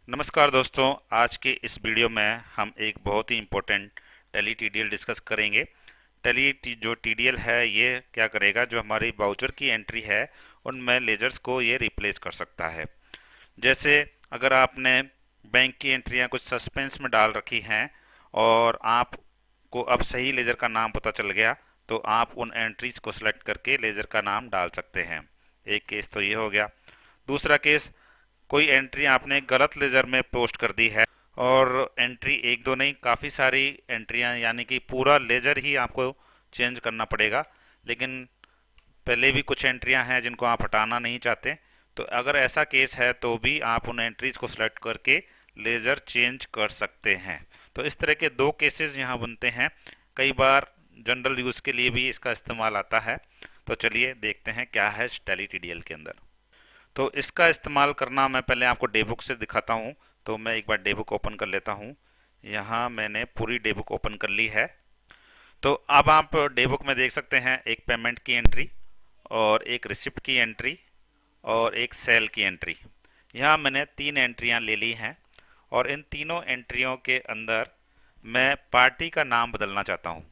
नमस्कार दोस्तों। आज के इस वीडियो में हम एक बहुत ही इम्पोर्टेंट टैली टीडीएल डिस्कस करेंगे। जो टीडीएल है ये क्या करेगा, जो हमारी बाउचर की एंट्री है उनमें लेजर्स को ये रिप्लेस कर सकता है। जैसे अगर आपने बैंक की एंट्रियां कुछ सस्पेंस में डाल रखी हैं और आपको अब सही लेजर का नाम पता चल गया, तो आप उन एंट्रीज को सिलेक्ट करके लेजर का नाम डाल सकते हैं। एक केस तो ये हो गया। दूसरा केस, कोई एंट्री आपने गलत लेजर में पोस्ट कर दी है और एंट्री एक दो नहीं, काफ़ी सारी एंट्रियां, यानी कि पूरा लेजर ही आपको चेंज करना पड़ेगा। लेकिन पहले भी कुछ एंट्रियां हैं जिनको आप हटाना नहीं चाहते, तो अगर ऐसा केस है तो भी आप उन एंट्रीज को सिलेक्ट करके लेजर चेंज कर सकते हैं। तो इस तरह के दो केसेस यहाँ बनते हैं। कई बार जनरल यूज़ के लिए भी इसका इस्तेमाल आता है। तो चलिए देखते हैं क्या है टैली टीडीएल के अंदर। तो इसका इस्तेमाल करना मैं पहले आपको डेबुक से दिखाता हूँ। तो मैं एक बार डेबुक ओपन कर लेता हूँ। यहाँ मैंने पूरी डेबुक ओपन कर ली है। तो अब आप डेबुक में देख सकते हैं एक पेमेंट की एंट्री और एक रिसिप्ट की एंट्री और एक सेल की एंट्री। यहाँ मैंने तीन एंट्रियाँ ले ली हैं और इन तीनों एंट्रियों के अंदर मैं पार्टी का नाम बदलना चाहता हूँ।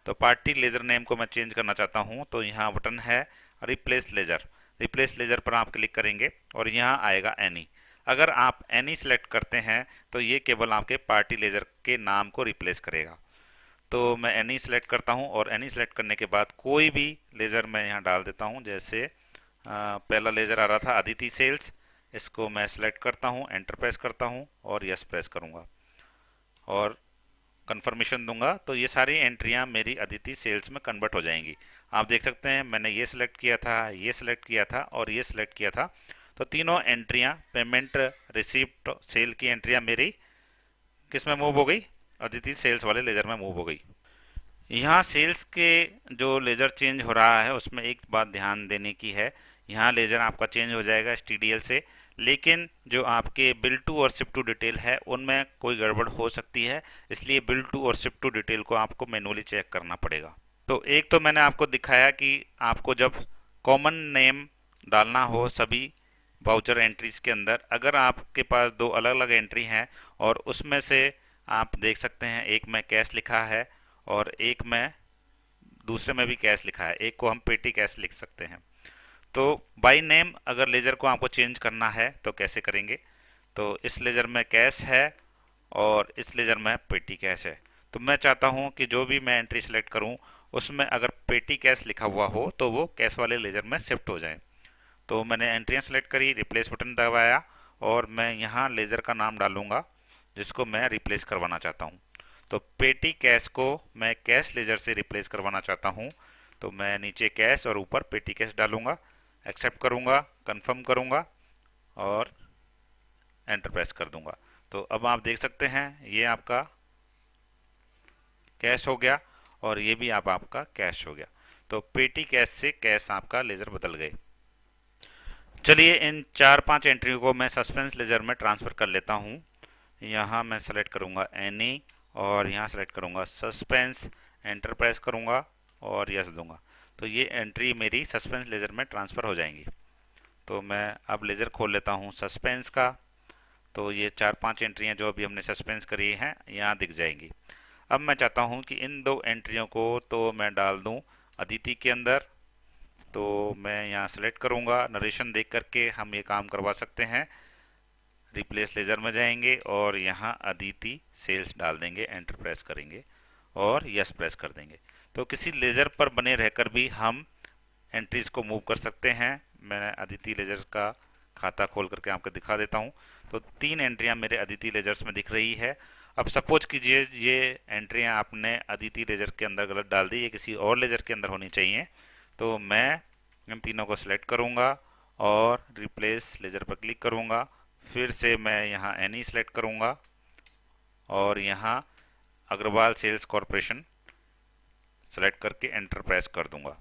तो पार्टी लेजर नेम को मैं चेंज करना चाहता हूँ। तो यहाँ बटन है रिप्लेस लेजर। रिप्लेस लेजर पर आप क्लिक करेंगे और यहाँ आएगा एनी। अगर आप एनी सेलेक्ट करते हैं तो ये केवल आपके पार्टी लेजर के नाम को रिप्लेस करेगा। तो मैं एनी सेलेक्ट करता हूँ और एनी सेलेक्ट करने के बाद कोई भी लेजर मैं यहाँ डाल देता हूँ। जैसे पहला लेजर आ रहा था अदिति सेल्स, इसको मैं सेलेक्ट करता हूँ, एंटर प्रेस करता हूँ और यस प्रेस करूँगा और कंफर्मेशन दूंगा। तो ये सारी एंट्रियां मेरी अदिति सेल्स में कन्वर्ट हो जाएंगी। आप देख सकते हैं मैंने ये सिलेक्ट किया था, ये सिलेक्ट किया था और ये सिलेक्ट किया था। तो तीनों एंट्रियां, पेमेंट, रिसिप्ट, सेल की एंट्रियां मेरी किस में मूव हो गई, अदिति सेल्स वाले लेजर में मूव हो गई। यहाँ सेल्स के जो लेजर चेंज हो रहा है उसमें एक बात ध्यान देने की है। यहाँ लेजर आपका चेंज हो जाएगा टीडीएल से, लेकिन जो आपके बिल टू और शिप टू डिटेल है उनमें कोई गड़बड़ हो सकती है। इसलिए बिल टू और शिप टू डिटेल को आपको मैनुअली चेक करना पड़ेगा। तो एक तो मैंने आपको दिखाया कि आपको जब कॉमन नेम डालना हो सभी वाउचर एंट्रीज के अंदर, अगर आपके पास दो अलग अलग एंट्री हैं और उसमें से आप देख सकते हैं एक में कैश लिखा है और एक में, दूसरे में भी कैश लिखा है, एक को हम पेटी कैश लिख सकते हैं। तो बाय नेम अगर लेजर को आपको चेंज करना है तो कैसे करेंगे। तो इस लेजर में कैश है और इस लेजर में पेटी कैश है। तो मैं चाहता हूं कि जो भी मैं एंट्री सेलेक्ट करूं उसमें अगर पेटी कैश लिखा हुआ हो तो वो कैश वाले लेजर में शिफ्ट हो जाए। तो मैंने एंट्रियां सेलेक्ट करी, रिप्लेस बटन दबाया और मैं यहाँ लेजर का नाम डालूंगा जिसको मैं रिप्लेस करवाना चाहता हूँ। तो पेटी कैश को मैं कैश लेजर से रिप्लेस करवाना चाहता हूँ। तो मैं नीचे कैश और ऊपर पेटी कैश डालूंगा, एक्सेप्ट करूंगा, कंफर्म करूंगा और एंटर प्रेस कर दूंगा। तो अब आप देख सकते हैं ये आपका कैश हो गया और ये भी अब आपका कैश हो गया। तो पेटी कैश से कैश आपका लेजर बदल गए। चलिए इन चार पांच एंट्री को मैं सस्पेंस लेजर में ट्रांसफर कर लेता हूँ। यहाँ मैं सेलेक्ट करूँगा एनी और यहाँ सेलेक्ट करूँगा सस्पेंस, एंटर प्रेस करूँगा और यस दूंगा। तो ये एंट्री मेरी सस्पेंस लेजर में ट्रांसफ़र हो जाएंगी। तो मैं अब लेज़र खोल लेता हूँ सस्पेंस का। तो ये चार पांच एंट्रियाँ जो अभी हमने सस्पेंस करी हैं यहाँ दिख जाएंगी। अब मैं चाहता हूँ कि इन दो एंट्रियों को तो मैं डाल दूँ अदिति के अंदर। तो मैं यहाँ सेलेक्ट करूँगा, नरेशन देख करके हम ये काम करवा सकते हैं। रिप्लेस लेजर में जाएंगे और यहाँ अदिति सेल्स डाल देंगे, एंटर प्रेस करेंगे और यस प्रेस कर देंगे। तो किसी लेजर पर बने रहकर भी हम एंट्रीज को मूव कर सकते हैं। मैं अदिति लेजर्स का खाता खोल करके आपको दिखा देता हूँ। तो तीन एंट्रियां मेरे अदिति लेजर्स में दिख रही है। अब सपोज कीजिए ये एंट्रियां आपने अदिति लेजर के अंदर गलत डाल दी, ये किसी और लेजर के अंदर होनी चाहिए। तो मैं इन तीनों को सिलेक्ट करूंगा और रिप्लेस लेजर पर क्लिक करूंगा। फिर से मैं यहाँ एनी सेलेक्ट करूंगा और यहाँ अग्रवाल सेल्स कॉरपोरेशन सेलेक्ट करके एंटर प्रेस कर दूंगा।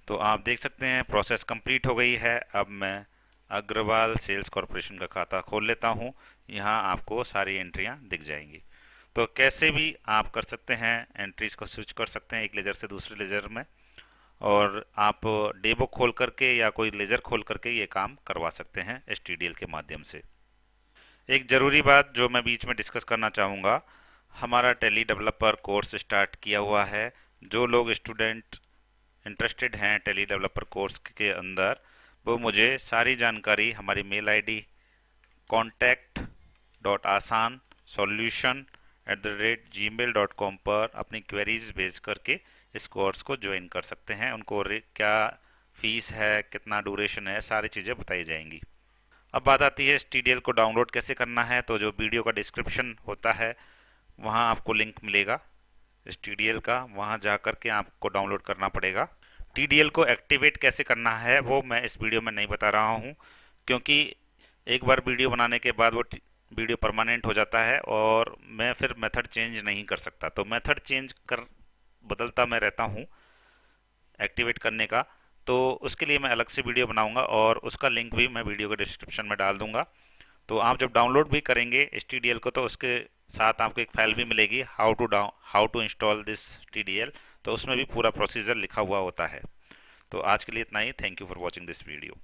तो आप देख सकते हैं प्रोसेस कंप्लीट हो गई है। अब मैं अग्रवाल सेल्स कॉरपोरेशन का खाता खोल लेता हूं। यहाँ आपको सारी एंट्रियां दिख जाएंगी। तो कैसे भी आप कर सकते हैं, एंट्रीज को स्विच कर सकते हैं एक लेजर से दूसरे लेजर में, और आप डेबो खोल करके या कोई लेजर खोल करके ये काम करवा सकते हैं एसटीडीएल के माध्यम से। एक ज़रूरी बात जो मैं बीच में डिस्कस करना चाहूँगा, हमारा टेली डेवलपर कोर्स स्टार्ट किया हुआ है। जो लोग स्टूडेंट इंटरेस्टेड हैं टेली डेवलपर कोर्स के अंदर, वो मुझे सारी जानकारी हमारी मेल आईडी contact.asan.solution@gmail.com पर अपनी क्वेरीज भेज करके इस कोर्स को ज्वाइन कर सकते हैं। उनको क्या फीस है, कितना ड्यूरेशन है, सारी चीज़ें बताई जाएंगी। अब बात आती है इस टीडीएल को डाउनलोड कैसे करना है। तो जो वीडियो का डिस्क्रिप्शन होता है वहाँ आपको लिंक मिलेगा इस टीडीएल का, वहाँ जा करके आपको डाउनलोड करना पड़ेगा। टीडीएल को एक्टिवेट कैसे करना है वो मैं इस वीडियो में नहीं बता रहा हूँ, क्योंकि एक बार वीडियो बनाने के बाद वो वीडियो परमानेंट हो जाता है और मैं फिर मेथड चेंज नहीं कर सकता। तो मेथड चेंज कर बदलता मैं रहता हूँ एक्टिवेट करने का। तो उसके लिए मैं अलग से वीडियो बनाऊंगा और उसका लिंक भी मैं वीडियो के डिस्क्रिप्शन में डाल दूंगा। तो आप जब डाउनलोड भी करेंगे इस टीडीएल को, तो उसके साथ आपको एक फाइल भी मिलेगी, how to install this TDL. तो उसमें भी पूरा प्रोसीजर लिखा हुआ होता है। तो आज के लिए इतना ही। Thank you for watching this video.